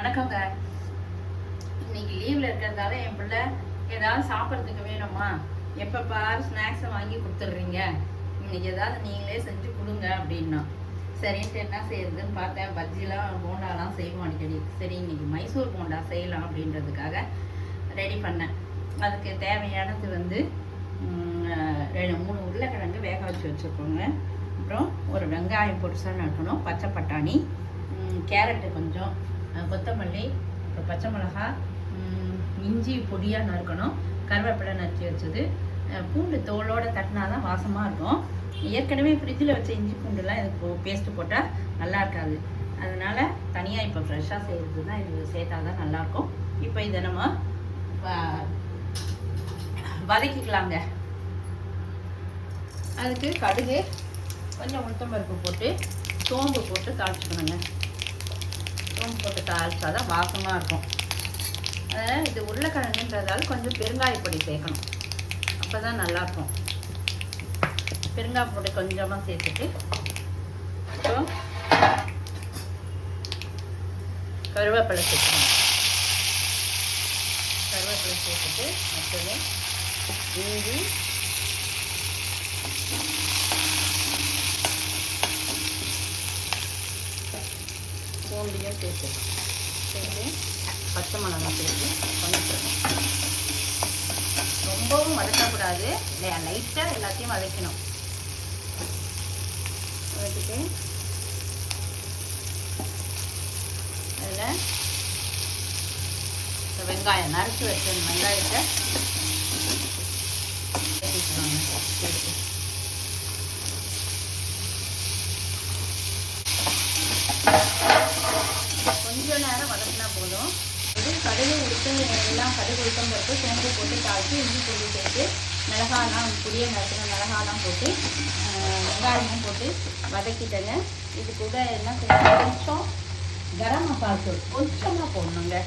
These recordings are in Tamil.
வணக்கங்க. இன்னைக்கு லீவ்ல இருக்கிறதால என் பிள்ளை ஏதாவது சாப்பிட்றதுக்கு வேணுமா, எப்போ பாரு ஸ்நாக்ஸை வாங்கி கொடுத்துட்றீங்க, இன்னைக்கு ஏதாவது நீங்களே செஞ்சு கொடுங்க அப்படின்னா சரின்ட்டு என்ன செய்யறதுன்னு பார்த்தேன். பஜ்ஜிலாம் போண்டாலாம் செய்வோம் அடிக்கடி. சரி இன்னைக்கு மைசூர் போண்டா செய்யலாம் அப்படின்றதுக்காக ரெடி பண்ணேன். அதுக்கு தேவையானது வந்து 2-3 உருளைக்கிழங்கு வேக வச்சு வச்சுருக்கோங்க. அப்புறம் ஒரு வெங்காயம் பொருசாக நறுக்கணும், பச்சை பட்டாணி, கேரட்டு கொஞ்சம், கொத்தமல்லி, அப்புறம் பச்சை மிளகாய், இஞ்சி பொடியாக நறுக்கணும், கருவேப்பிலை நறுக்கி வச்சது, பூண்டு தோலோடு தட்டினா தான் வாசமாக இருக்கும். ஏற்கனவே ஃப்ரிட்ஜில் வச்ச இஞ்சி பூண்டுலாம் இதுக்கு பேஸ்ட்டு போட்டால் நல்லா இருக்காது. அதனால் தனியாக இப்போ ஃப்ரெஷ்ஷாக செய்கிறது தான் இது சேர்த்தா தான் நல்லாயிருக்கும். இப்போ இதை நம்ம வதக்கிக்கலாங்க. அதுக்கு கடுகு, கொஞ்சம் உளுத்தம்பருப்பு போட்டு சோம்பு போட்டு தாளிச்சுக்கணுங்க. சோம்பு போட்டு தாளிச்சா தான் வாசமாக இருக்கும். அதனால் இது உருளைக்கிழங்குன்றதால கொஞ்சம் பெருங்காயப்பொடி சேர்க்கணும், அப்போ தான் நல்லாயிருக்கும். பெருங்காயப்பொடி கொஞ்சமாக சேர்த்துட்டு அப்புறம் கருவேப்பிலை சேர்க்கணும். கருவேப்பிலை சேர்த்துட்டு அடுத்தது இஞ்சி, பூண்டியும் சேர்த்து பச்சை மிளகாய் சேர்த்து பண்ணிக்கணும். ரொம்பவும் வதக்கக்கூடாது, லைட்டாக எல்லாத்தையும் வதக்கணும். வதக்கிட்டு அதில் வெங்காயம் நறுக்கி வச்ச வெங்காயத்தை சேர்த்து கொஞ்சம் நேரம் வதக்கினா போதும். இது கடுகு உளுத்து எல்லாம் கடுகு உளுத்தம் போட்டு சோம்பு போட்டு தாளித்து இஞ்சி பூண்டு சேர்த்து மிளகாலாம் பொடியை நறுக்கிற மிளகாலாம் போட்டு வெங்காயமும் போட்டு வதக்கிட்டேங்க. இது கூட என்ன செய்யணும், கொஞ்சம் கரம் மசாலா தூள் கொஞ்சமாக போடணுங்க.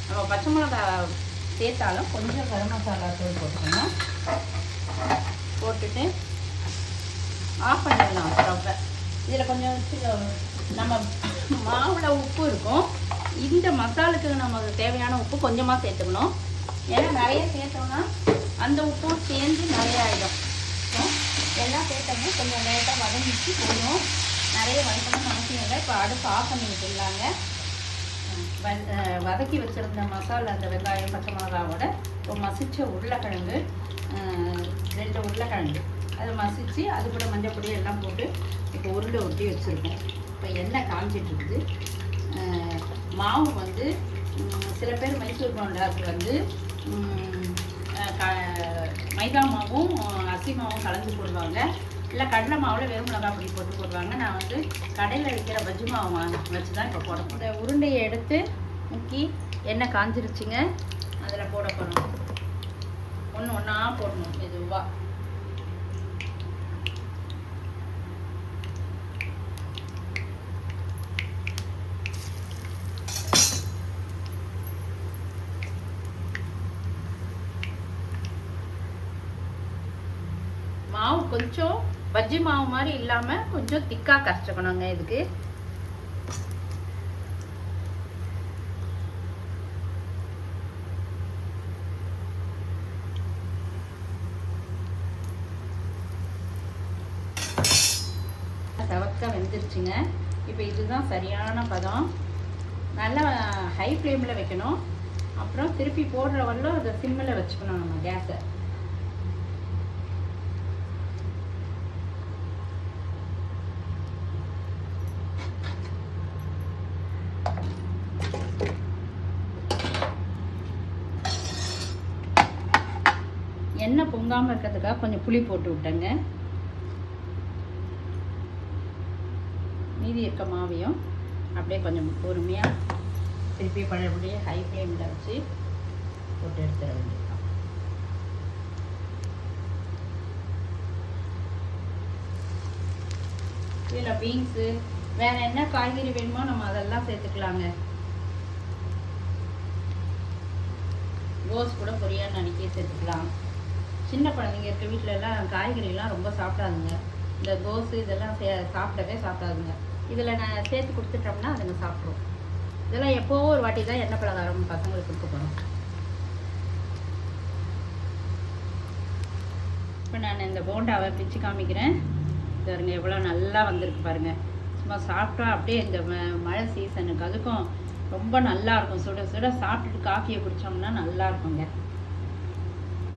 நம்ம பச்சை மிளகா சேர்த்தாலும் கொஞ்சம் கரம் மசாலா தூள் போட்டுக்கணும். போட்டுட்டு ஆஃப் பண்ணிடலாம் ஸ்டவ்வை. இதில் கொஞ்சம் நம்ம மாவில் உப்பு இருக்கும், இந்த மசாலுக்கு நமக்கு தேவையான உப்பு கொஞ்சமாக சேர்த்துக்கணும். ஏன்னா நிறைய சேர்த்தோம்னா அந்த உப்பும் சேர்ந்து நிறைய ஆகிடும். எல்லாம் சேர்த்தோம்னா கொஞ்சம் லேட்டாக வதங்கிச்சு போதும், நிறைய வதக்கணும்னு அவசியம் இல்லை. இப்போ அடுப்பு ஆஃப் பண்ணி விட்டுடலாங்க. வதக்கி வச்சுருந்த மசாலா, அந்த வெங்காயம் பச்சை மிளகாவோட ஒரு மசிச்ச உருளைக்கிழங்கு, 2 உருளைக்கிழங்கு அதை மசித்து அது கூட மஞ்சள் பொடி எல்லாம் போட்டு இப்போ உருண்டை ஒட்டி வச்சுருக்கோம். இப்போ எண்ணெய் காஞ்சிட்ருக்குது. மாவு வந்து சில பேர் மைசூர் போண்டாவுக்கு வந்து மைதா மாவும் அரிசி மாவும் கலந்து போடுவாங்க, இல்லை கடலை மாவில் வெறும் மிளகா பொடி போட்டு போடுவாங்க. நான் வந்து கடையில் விற்கிற பஜ்ஜி மாவு வச்சு தான் இப்போ போட. இந்த உருண்டையை எடுத்து முக்கி எண்ணெய் காஞ்சிருச்சுங்க, அதில் போட போகணும். ஒன்று ஒன்றா போடணும் மெதுவாக. மாவு கொஞ்சம் பஜ்ஜி மாவு மாதிரி இல்லாமல் கொஞ்சம் திக்காக கரைச்சிக்கணுங்க. இதுக்கு சவக்க வெந்துருச்சுங்க. இப்போ இதுதான் சரியான பதம். நல்லா ஹை ஃப்ளேமில் வைக்கணும். அப்புறம் திருப்பி போடுற வரலும் அதை சிம்மில் வச்சுக்கணும் நம்ம கேஸை. எண்ணெய் பொங்காமல் இருக்கிறதுக்காக கொஞ்சம் புளி போட்டு விட்டேங்க. மீதி இருக்க மாவையும் அப்படியே கொஞ்சம் பொறுமையாக திருப்பி பழையபடியே ஹை ஃப்ளேமில் வச்சு போட்டு எடுத்துட வேண்டியதுதான். இதில் பீன்ஸு வேறு என்ன காய்கறி வேணுமோ நம்ம அதெல்லாம் சேர்த்துக்கலாங்க. கோஸ் கூட பொரியாக நறுக்கி சேர்த்துக்கலாம். சின்ன குழந்தைங்க இருக்க வீட்டிலலாம் காய்கறிலாம் ரொம்ப சாப்பிடாதுங்க. இந்த கோஸு இதெல்லாம் சாப்பிடவே சாப்பிடாதுங்க. இதில் நான் சேர்த்து கொடுத்துட்டோம்னா அதுங்க சாப்பிட்ரும். இதெல்லாம் எப்போவோ ஒரு வாட்டி தான் எண்ணெய் பலகாரம் பசங்களுக்கு கொடுக்க போகிறோம். இப்போ நான் இந்த போண்டாவை பிச்சு காமிக்கிறேன். பாருங்க எவ்வளோ நல்லா வந்திருக்கு பாருங்கள். சும்மா சாப்பிட்டா அப்படியே இந்த மழை சீசனுக்கு அதுக்கும் ரொம்ப நல்லா இருக்கும். சுட சுட சாப்பிட்டுட்டு காஃபியை குடித்தோம்னா நல்லா இருக்குங்க.